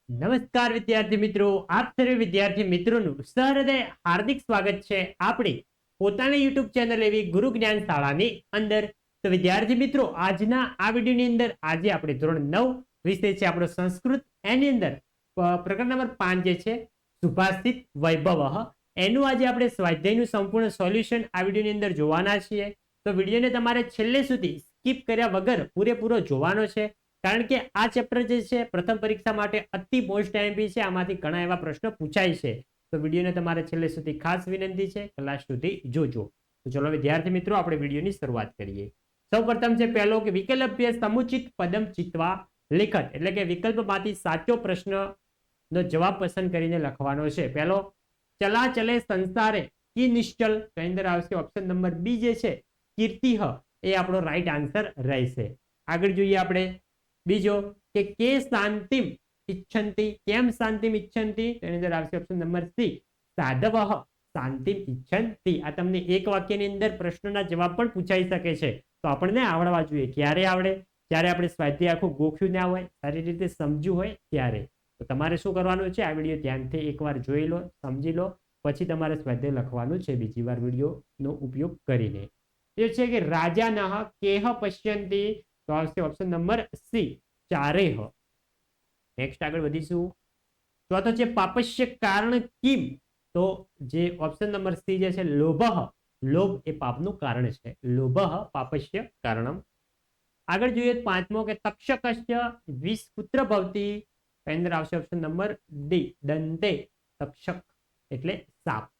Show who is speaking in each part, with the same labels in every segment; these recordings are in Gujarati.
Speaker 1: નમસ્કાર વિદ્યાર્થી મિત્રો, આપ સર્વે વિદ્યાર્થી મિત્રોનું સહૃદય હાર્દિક સ્વાગત છે આપણી પોતાની યુટ્યુબ ચેનલ એવી ગુરુ જ્ઞાન શાળાની અંદર. તો વિદ્યાર્થી મિત્રો, આજના આ વિડીયોની અંદર આજે આપણે ધોરણ 9 વિષય છે આપણો સંસ્કૃત, એની અંદર પ્રકરણ નંબર 5 જે છે સુભાષિત વૈભવ, એનું આજે આપણે સ્વાધ્યાયનું સંપૂર્ણ સોલ્યુશન આ વિડીયોની અંદર જોવાના છીએ. તો વિડીયોને તમારે છેલ્લે સુધી સ્કીપ કર્યા વગર પૂરેપૂરો જોવાનો છે, કારણ કે આ ચેપ્ટર જે છે પ્રથમ પરીક્ષા માટે અતિ મોસ્ટ આઈએમપી છે. આમાંથી ઘણા એવા પ્રશ્નો પૂછાય છે, તો વિડીયોને તમારે છેલ્લે સુધી ખાસ વિનંતી છે ક્લાસ સુધી જોજો. તો ચલો વિદ્યાર્થી મિત્રો, આપણે વિડીયોની શરૂઆત કરીએ. સૌપ્રથમ છે પહેલો કે વિકલ્પ્ય સમુચિત પદમ ચિત્વા લેખત, એટલે કે વિકલ્પમાંથી સાચો પ્રશ્નનો જવાબ પસંદ કરીને લખવાનો છે. પહેલો, ચલા ચલે સંસારે કી નિશ્ચલ, તો એની અંદર આવશે ઓપ્શન નંબર બી જે છે કીર્તિહ, એ આપણો રાઈટ આન્સર રહેશે. આગળ જોઈએ આપણે બીજો કે શાંતિમ ઈચ્છંતી, કેમ શાંતિમ ઈચ્છંતી, એની અંદર આવશે ઓપ્શન નંબર સી સાધવઃ શાંતિમ ઈચ્છંતી. આ તમને એક વાક્યની અંદર પ્રશ્નના જવાબ પણ પૂછાઈ શકે છે, તો આપણને આવડવા જોઈએ. ક્યારે આવડે? જ્યારે આપણે સ્વાધ્યાય આખું ગોખ્યું ના હોય, સારી રીતે સમજ્યું હોય ત્યારે. તો તમારે શું કરવાનું છે, આ વિડીયો ધ્યાનથી એકવાર જોઈ લો, સમજી લો, પછી તમારે સ્વાધ્યાય લખવાનું છે બીજી વાર વિડીયોનો ઉપયોગ કરીને. એ છે કે રાજાનઃ કેહ પશ્યંતી, તો આવશે ઓપ્શન નંબર સી ચારેહ. નેક્સ્ટ આગળ વધીશું. ચોથો છે પાપસ્ય કારણ કિમ, તો જે ઓપ્શન નંબર સી જે છે લોભઃ, લોભ એ પાપનું કારણ છે. લોભઃ પાપસ્ય કારણમ. આગળ જોઈએ પાંચમો કે તક્ષકસ્ય વિષપુત્ર ભવતી, એની અંદર આવશે ઓપ્શન નંબર ડી દંતે, તક્ષક એટલે સાપ.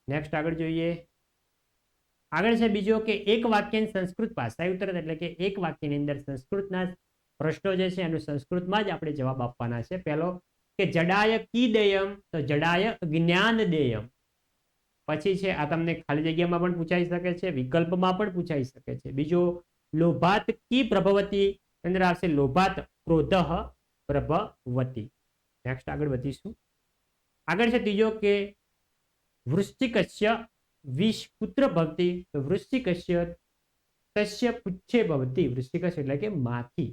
Speaker 1: નેક્સ્ટ આગળ જોઈએ. આગળ છે બીજો કે એક વાક્યની સંસ્કૃત ભાષા ઉત્તર, એટલે કે એક વાક્યની અંદર સંસ્કૃતના પ્રશ્નો જે છે એનું સંસ્કૃતમાં જ આપણે જવાબ આપવાના છે. પહેલો કે જડાય કી દેયમ, તો જડાય જ્ઞાન દેયમ. પછી છે આ તમને ખાલી જગ્યામાં પણ પૂછાઈ શકે છે, વિકલ્પમાં પણ પૂછાઈ શકે છે. બીજો લોભાત કી પ્રભવતી, અંદર આવશે લોભાત ક્રોધઃ પ્રભવતી. નેક્સ્ટ આગળ વધીશું. આગળ છે ત્રીજો કે વૃશ્ચિકસ્ય વિષપુત્ર ભવતી, તો વૃશ્ચિકસ્ય તસ્ય પુચ્છે ભવતી, વૃશ્ચિકસ્ય એટલે કે માખી.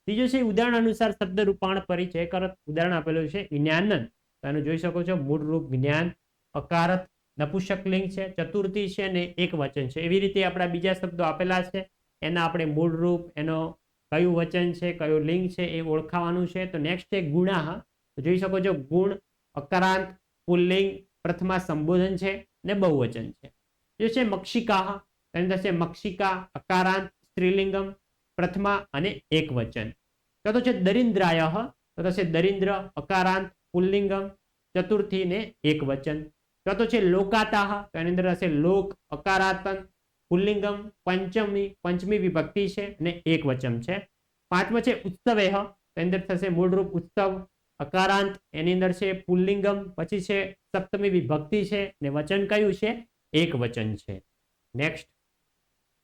Speaker 1: ત્રીજો છે ઉદાહરણ અનુસાર શબ્દ રૂપાણ પરિચય કરત, ઉદાહરણ આપેલું છે જ્ઞાનંદ, તો આનું જોઈ શકો છો મૂળ રૂપ જ્ઞાન, અકારત નપુંસકલિંગ છે, ચતુર્થી છે ને એક વચન છે. એવી રીતે આપણા બીજા શબ્દો આપેલા છે, એના આપણે મૂળ રૂપ, એનો કયું વચન છે, કયું લિંગ છે એ ઓળખાવાનું છે. તો નેક્સ્ટ છે ગુણાહ, તો જોઈ શકો છો ગુણ, અકારાંત, પુલ્લિંગ, પ્રથમા સંબોધન છે ને બહુવચન છે. જે છે મક્ષિકાહ, એની થશે મક્ષિકા, અકારાંત, સ્ત્રીલિંગમ, પ્રથમા અને એક વચન. તો છે દરિદ્રાય, તો થશે દરિદ્ર, અકારાંત, પુલ્લિંગમ, ચતુર્થી ને એક વચન. તો છે લોકાતાહ, તો એની અંદર હશે લોક, અકારાંતન, પુલ્લિંગમ, પંચમી વિભક્તિ છે અને એક વચન છે. પાંચમો છે ઉત્સવેહ, એની અંદર થશે મૂળરૂપ ઉત્સવ, અકારાંત, એની અંદર છે પુલ્લિંગમ, પછી છે સપ્તમી વિભક્તિ છે ને વચન કયું છે? એક વચન છે. નેક્સ્ટ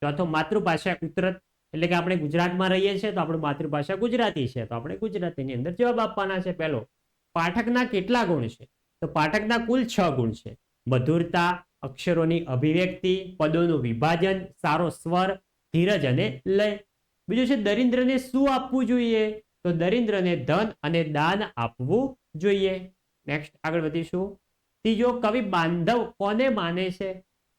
Speaker 1: ચોથો માતૃભાષા ઉત્તરત, એટલે કે આપણે ગુજરાતમાં રહીએ છીએ તો આપણી માતૃભાષા ગુજરાતી છે, તો આપણે ગુજરાતીની અંદર જવાબ આપવાના છે. પહેલો, પાઠકના કેટલા ગુણ છે? તો પાઠકના કુલ 6 ગુણ છે. મધુરતા, અક્ષરોની અભિવ્યક્તિ, પદોનું વિભાજન, સારો સ્વર, ધીરજ અને લય. બીજું છે દરિદ્રને શું આપવું જોઈએ? તો દરિદ્રને ધન અને દાન આપવું જોઈએ. નેક્સ્ટ આગળ વધીશું. ત્રીજો, કવિ બાંધવ કોને માને છે?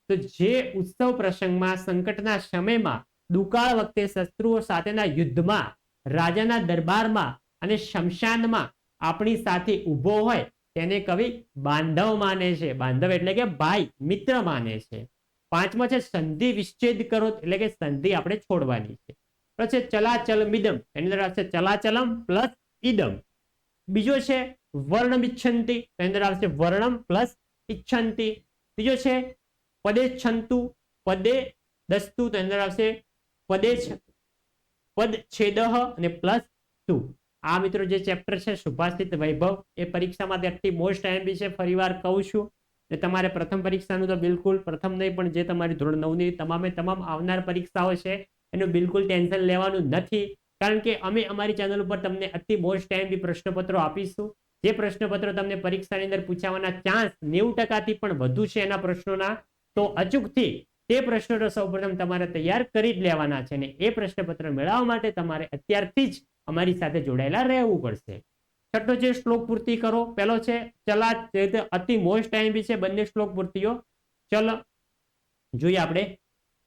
Speaker 1: તો જે ઉત્સવ પ્રસંગમાં, સંકટના સમયમાં, દુકાળ વખતે, શત્રુઓ સાથેના યુદ્ધમાં, રાજાના દરબારમાં અને શમશાનમાં આપણી સાથે ઊભો હોય તેને કવિ બાંધવ માને છે. બાંધવ એટલે કે ભાઈ, મિત્ર માને છે. પાંચમો છે સંધિ વિચ્છેદ કરો, એટલે કે સંધિ આપણે છોડવાની છે. પછી ચલાચલમ ઇદમ, એની અંદર આવશે ચલાચલમ પ્લસ ઇદમ. બીજો છે વર્ણમ ઇચ્છંતી, એની અંદર આવશે વર્ણમ પ્લસ ઇચ્છંતી. ત્રીજો છે પદે છંતુ પદે દસ્તુ, તો એની અંદર આવશે પદે પદ છેદ અને પ્લસ તુ. આ મિત્રો જે ચેપ્ટર છે સુભાષિત વૈભવ, એ પરીક્ષામાં અતિ મોસ્ટ આઈએમપી છે. ફરીવાર કહું છું, તમારે પ્રથમ પરીક્ષાનું તો બિલકુલ પ્રથમ નહીં, પણ જે તમારી ધોરણ 9 ની તમામે તમામ આવનાર પરીક્ષાઓ છે એનું બિલકુલ ટેન્શન લેવાનું નથી, કારણ કે અમે અમારી ચેનલ ઉપર તમને અતિ મોસ્ટ આઈએમપી પ્રશ્નપત્રો આપીશું. જે પ્રશ્નપત્રો તમને પરીક્ષાની અંદર પૂછાવાના ચાન્સ 90% થી પણ વધુ છે એના પ્રશ્નોના, તો અચૂકથી તે પ્રશ્નો સૌપ્રથમ તમારે તૈયાર કરી જ લેવાના છે, અને એ પ્રશ્નપત્ર મેળવવા માટે તમારે અત્યારથી જ અમારી સાથે જોડાયેલા રહેવું પડશે. છઠ્ઠો છે શ્લોક પૂર્તિ કરો. પહેલો છે ચલા, અતિ મોસ્ટ ટાઈમ છે બંને શ્લોક પૂર્તિઓ. ચલ જોઈએ આપણે.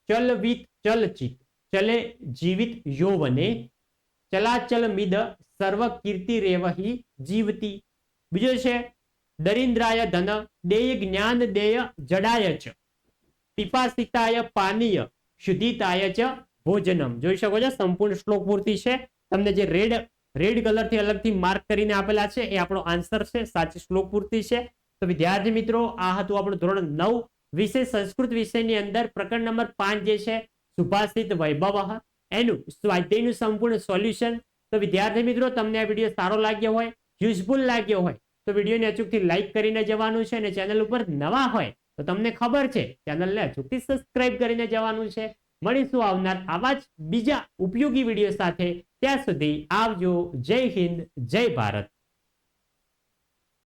Speaker 1: ચલ વિત ચલ ચિત ચલે જીવિત યૌવને ચલાચલ મિદ સર્વ કીર્તિ રેવહી જીવતી. બીજો છે દરિદ્રાય ધન દેય જ્ઞાન દેય જડાય ચ પિપાસિતાય પાનીય શુદ્ધિતાય ચ ભોજનમ. જોઈ શકો છો સંપૂર્ણ શ્લોક પૂર્તિ છે. તમને જે રેડ કલરથી અલગથી માર્ક કરીને આપેલા છે એ આપણો આન્સર છે, સાચી શ્લોક પૂર્તિ છે. તો વિદ્યાર્થી મિત્રો આ હતું આપણું ધોરણ 9 વિષય સંસ્કૃત વિષયની અંદર પ્રકરણ નંબર 5 જે છે સુભાષિત વૈભવ એનું સ્વાધ્યાયનું સંપૂર્ણ સોલ્યુશન. તો વિદ્યાર્થી મિત્રો તમને આ વિડીયો સારો લાગ્યો હોય, યુઝફુલ લાગ્યો હોય તો વિડીયોને અચૂકથી લાઈક કરીને જવાનું છે, અને ચેનલ ઉપર નવા હોય તો તમને ખબર છે ચેનલને અચૂકથી સબસ્ક્રાઇબ કરીને જવાનું છે. મળીશું આવનાર આવા જ બીજા ઉપયોગી વિડીયો સાથે. ત્યાં સુધી આવજો. જય હિન્દ, જય ભારત.